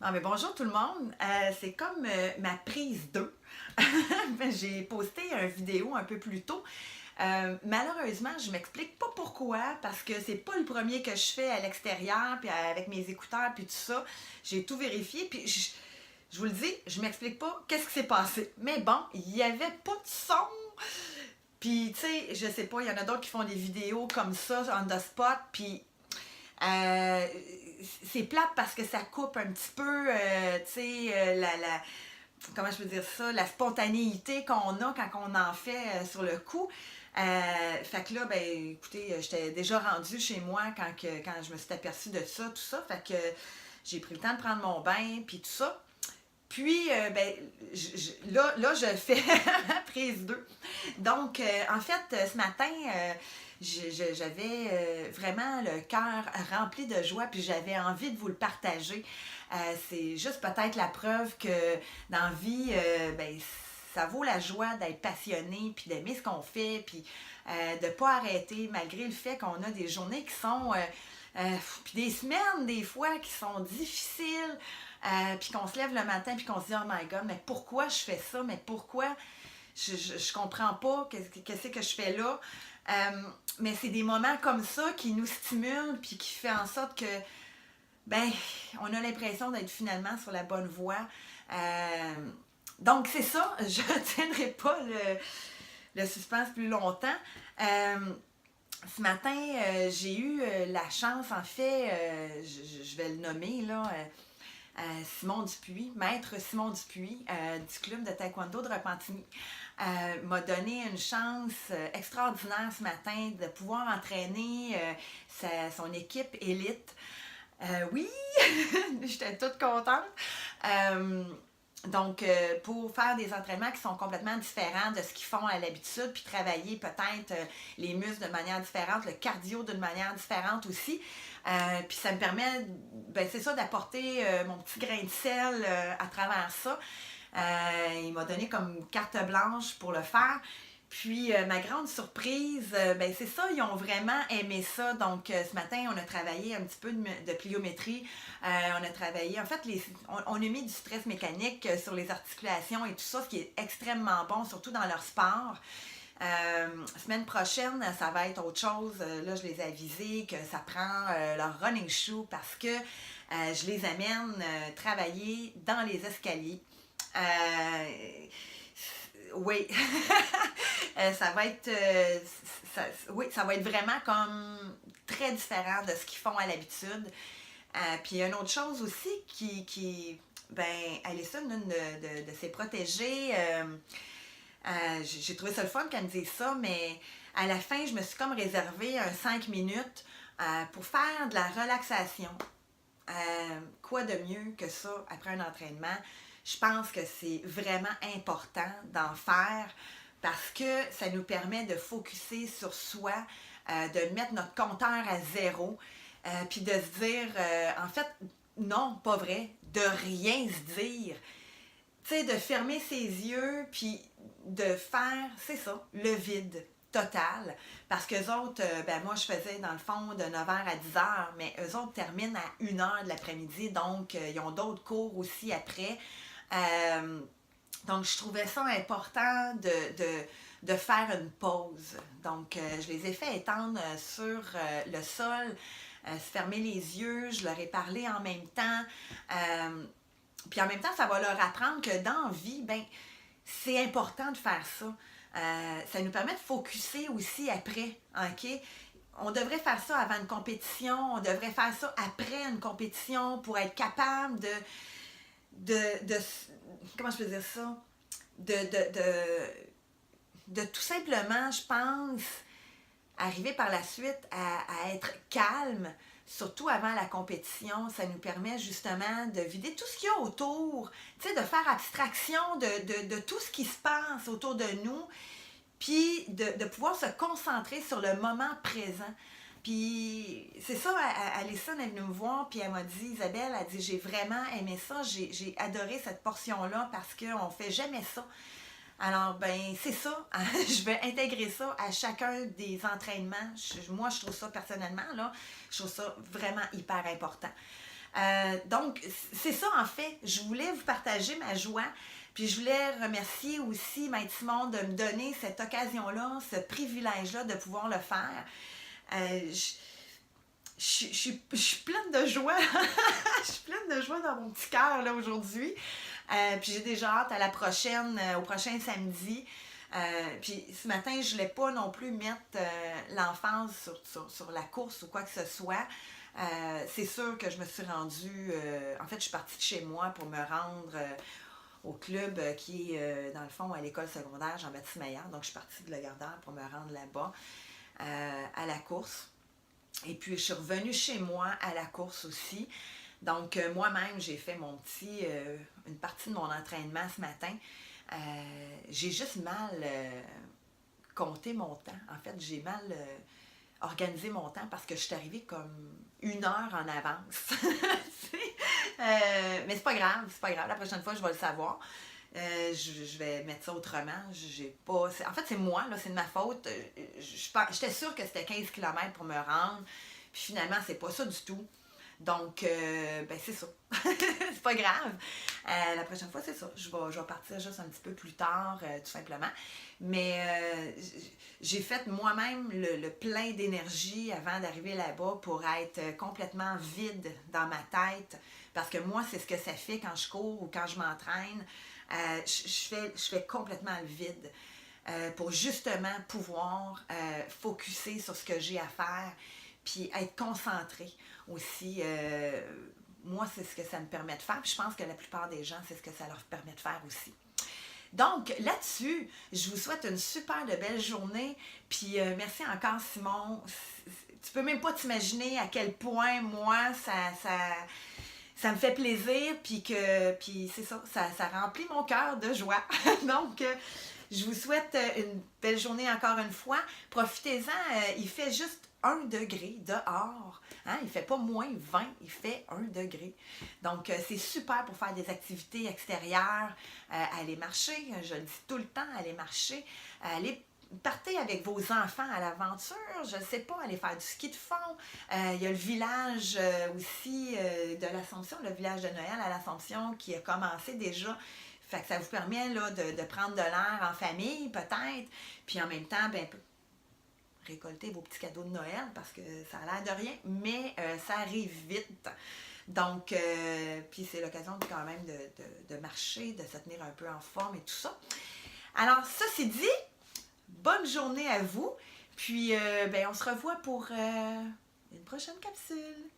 Ah, mais bonjour tout le monde. C'est comme ma prise 2. J'ai posté une vidéo un peu plus tôt. Malheureusement, je m'explique pas pourquoi, parce que c'est pas le premier que je fais à l'extérieur, puis avec mes écouteurs, puis tout ça. J'ai tout vérifié, puis je vous le dis, je m'explique pas qu'est-ce qui s'est passé. Mais bon, il y avait pas de son. Puis, tu sais, je sais pas, il y en a d'autres qui font des vidéos comme ça, on the spot, puis euh, c'est plate parce que ça coupe un petit peu, tu sais, comment je peux dire ça, la spontanéité qu'on a quand on en fait sur le coup. Fait que là, ben, écoutez, j'étais déjà rendue chez moi quand je me suis aperçue de ça, tout ça. Fait que j'ai pris le temps de prendre mon bain, puis tout ça. Puis, ben, là, je fais ma prise 2. Donc, en fait, ce matin, j'avais vraiment le cœur rempli de joie, puis j'avais envie de vous le partager. C'est juste peut-être la preuve que dans la vie, ben, ça vaut la joie d'être passionné, puis d'aimer ce qu'on fait, puis de ne pas arrêter, malgré le fait qu'on a des journées qui sont... puis des semaines, des fois, qui sont difficiles, puis qu'on se lève le matin, puis qu'on se dit « Oh my God, mais pourquoi je fais ça? Mais pourquoi je comprends pas qu'est-ce que je fais là? » Mais c'est des moments comme ça qui nous stimulent, puis qui fait en sorte que, ben, on a l'impression d'être finalement sur la bonne voie. Donc, c'est ça, je ne tiendrai pas le suspense plus longtemps. Ce matin, j'ai eu la chance, en fait, je vais le nommer, là, Simon Dupuis, maître Simon Dupuis, du club de taekwondo de Repentigny, m'a donné une chance extraordinaire ce matin de pouvoir entraîner son équipe élite. Oui, j'étais toute contente. Donc, pour faire des entraînements qui sont complètement différents de ce qu'ils font à l'habitude, puis travailler peut-être les muscles de manière différente, le cardio d'une manière différente aussi. Puis ça me permet, ben c'est ça, d'apporter mon petit grain de sel à travers ça. Il m'a donné comme carte blanche pour le faire. Puis ma grande surprise, ben c'est ça, ils ont vraiment aimé ça. Donc ce matin, on a travaillé un petit peu de pliométrie. On a travaillé, en fait, on a mis du stress mécanique sur les articulations et tout ça, ce qui est extrêmement bon, surtout dans leur sport. Semaine prochaine, ça va être autre chose. Là, je les ai avisés que ça prend leur running shoe parce que je les amène travailler dans les escaliers. Oui, ça va être oui, ça va être vraiment comme très différent de ce qu'ils font à l'habitude. Puis il y a une autre chose aussi ben, Alison, une de ses protégées, j'ai trouvé ça le fun qu'elle me dise ça, mais à la fin, je me suis comme réservé un 5 minutes pour faire de la relaxation. Quoi de mieux que ça après un entraînement? Je pense que c'est vraiment important d'en faire parce que ça nous permet de focusser sur soi, de mettre notre compteur à zéro, puis de se dire, en fait, non, pas vrai, de rien se dire. Tu sais, de fermer ses yeux, puis de faire, c'est ça, le vide total. Parce qu'eux autres, ben moi, je faisais dans le fond de 9h à 10h, mais eux autres terminent à 1h de l'après-midi, donc ils ont d'autres cours aussi après. Donc, je trouvais ça important de faire une pause. Donc, je les ai fait étendre sur le sol, se fermer les yeux, je leur ai parlé en même temps. Puis en même temps, ça va leur apprendre que dans la vie, ben, c'est important de faire ça. Ça nous permet de focusser aussi après, OK? On devrait faire ça avant une compétition, on devrait faire ça après une compétition pour être capable de comment je peux dire ça? De tout simplement, je pense, arriver par la suite à être calme, surtout avant la compétition. Ça nous permet justement de vider tout ce qu'il y a autour, tu sais, de faire abstraction de tout ce qui se passe autour de nous, puis de pouvoir se concentrer sur le moment présent. Puis c'est ça, Alison est venue me voir, puis elle m'a dit, Isabelle, elle dit, j'ai vraiment aimé ça, j'ai adoré cette portion-là parce qu'on fait jamais ça. Alors, ben, c'est ça. Je vais intégrer ça à chacun des entraînements. Moi, je trouve ça personnellement, là, je trouve ça vraiment hyper important. Donc, c'est ça en fait. Je voulais vous partager ma joie. Puis je voulais remercier aussi Maître Simon de me donner cette occasion-là, ce privilège-là de pouvoir le faire. Je suis pleine de joie. Je suis pleine de joie dans mon petit cœur là aujourd'hui. Puis j'ai déjà hâte à la prochaine, au prochain samedi. Puis ce matin, je voulais pas non plus mettre l'emphase sur la course ou quoi que ce soit. C'est sûr que je me suis rendue. En fait, je suis partie de chez moi pour me rendre au club qui est, dans le fond, à l'école secondaire Jean-Baptiste Maillard. Donc, je suis partie de Lagardère pour me rendre là-bas à la course. Et puis, je suis revenue chez moi à la course aussi. Donc, moi-même, j'ai fait une partie de mon entraînement ce matin. J'ai juste mal compté mon temps. En fait, j'ai mal organisé mon temps parce que je suis arrivée comme 1 heure en avance. Mais c'est pas grave, c'est pas grave. La prochaine fois, je vais le savoir. Je vais mettre ça autrement. J'ai pas. En fait, c'est moi, là, c'est de ma faute. J'étais sûre que c'était 15 km pour me rendre. Puis finalement, c'est pas ça du tout. Donc, ben c'est ça. C'est pas grave. La prochaine fois, c'est ça. Je vais partir juste un petit peu plus tard, tout simplement. Mais j'ai fait moi-même le plein d'énergie avant d'arriver là-bas pour être complètement vide dans ma tête. Parce que moi, c'est ce que ça fait quand je cours ou quand je m'entraîne. Je fais complètement le vide. Pour justement pouvoir focusser sur ce que j'ai à faire, puis être concentré aussi. Moi, c'est ce que ça me permet de faire. Puis je pense que la plupart des gens, c'est ce que ça leur permet de faire aussi. Donc, là-dessus, je vous souhaite une super de belle journée. Puis merci encore, Simon. Tu peux même pas t'imaginer à quel point, moi, ça me fait plaisir. Puis c'est ça remplit mon cœur de joie. Donc, je vous souhaite une belle journée encore une fois. Profitez-en, il fait juste 1 degré dehors. Hein? Il ne fait pas moins 20, il fait 1 degré. Donc, c'est super pour faire des activités extérieures. Aller marcher, je le dis tout le temps, aller marcher. Partez avec vos enfants à l'aventure, je ne sais pas, aller faire du ski de fond. Il y a le village aussi de l'Assomption, le village de Noël à l'Assomption qui a commencé déjà. Fait que ça vous permet là, de prendre de l'air en famille, peut-être. Puis en même temps, ben, récolter vos petits cadeaux de Noël parce que ça a l'air de rien, mais ça arrive vite. Donc, puis c'est l'occasion quand même de marcher, de se tenir un peu en forme et tout ça. Alors, ceci dit, bonne journée à vous. Puis, ben, on se revoit pour une prochaine capsule.